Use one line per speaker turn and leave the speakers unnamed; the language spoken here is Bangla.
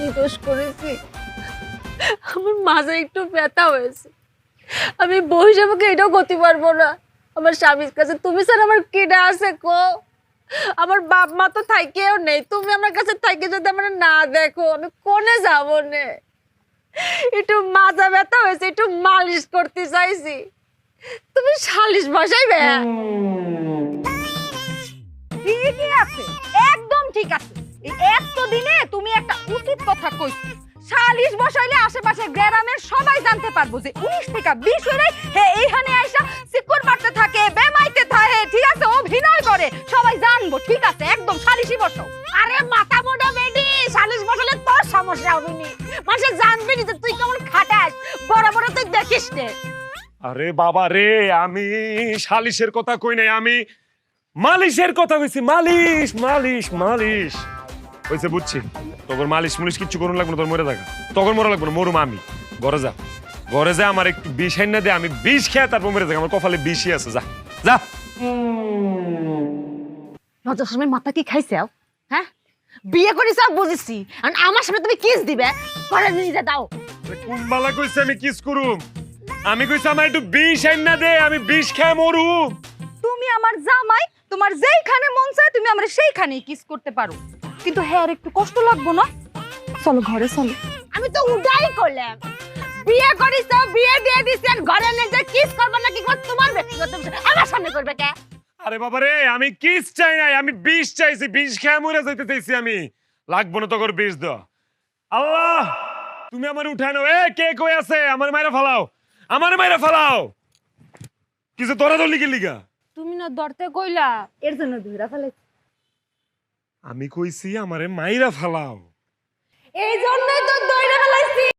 কি দোষ করেছি? আমার মাঝে একটু ব্যথা হয়েছে, আমি বউ হিসেবে এটাও করতে পারবো না। আমার স্বামীর কাছে তুমি স্যার আমার কেডা আছে কো? আমার বাপ মা তো থাইকেও নেই, তুমি আমার কাছে থাইকে যদি আমার না দেখো আমি কোনে যাবো নে? একটু মাজা ব্যথা হয়েছে, একটু মালিশ করতে চাইছি, তুমি সালিশ বসাইবে?
ঠিকই আছে, একদম ঠিক আছে। এই এতদিনে তুমি একটা উচিত কথা কইছো। সালিশ বসাইলে আশেপাশে গ্রামের সবাই জানতে পারবো যে 19 থেকে 20 হয়ে হে এইখানে আইসা সিকুর মারতে থাকে, বেমাইতে থাকে, ঠিক আছে, অভিনয় করে, সবাই জানবো। ঠিক আছে, একদম সালিশই বসাও।
আরে মাথা মোটা বেডি, সালিশ বসালে তোর সমস্যা হবে নি, মানুষ জানবে নি যে তুই কেমন খাটাস, বড় বড় তুই দেখিস নে।
আরে বাবা রে, আমি সালিশের কথা কই নাই, আমি মালিশের কথা কইছি। মালিশ মালিশ মালিশ হইছে, বুঝছি। তোর মালিশ মুলিশ কিচ্ছু করুন লাগবে না, তোর মরে থাকা তখন মরা লাগবে না, মরুম আমি। ঘরে যা, ঘরে যা, আমার একটু বিষ আইন না দে, আমি বিষ খেয়ে তারপর মরে থাকি, আমার কপালে বিষই আছে। যা যা।
লজ্জা শরমের মাথা কি খাইছে? হ্যাঁ, বিয়ে করিস বুঝেছি, আর আমার সামনে তুমি কিস দিবে? ঘরে নিয়ে দাও।
কোন বালা কইছে আমি কিস করুম? আমি কইছি আমার একটু বিষ আইন না দে, আমি বিষ খেয়ে মরুম।
তুমি আমার জামাই, তোমার যেইখানে মন চায় তুমি আমার সেইখানেই কিস করতে পারো, কিন্তু হ্যাঁ আর একটু কষ্ট লাগবো না? চলো ঘরে চলো।
আমি তো উডাই করলাম, বিয়ে করিস, বিয়ে দিয়ে দিছেন, ঘরে নিয়ে যে কিস করবে না কি করবে তোমার ব্যক্তিগত বিষয়, আমার সামনে করবে কে?
আরে বাবা রে, আমি কিস চাই নাই, আমি বিষ চাইছি, বিষ খেয়ে মরে যাইতে চাইছি আমি। লাগবো না তোর বিষ দ। আল্লাহ তুমি আমার উঠায় নাও। এ কে কই আছে? আমার মাইরা ফালাও, আমার মাইরা ফালাও। কিছু তোরা তো লিখে লিগা
তুমি না ধরতে কইলা, এর জন্য ধইরা ফেলেছি।
আমি কইছি আমারে মাইরা ফালাও।
এই জন্যই তো ধইরা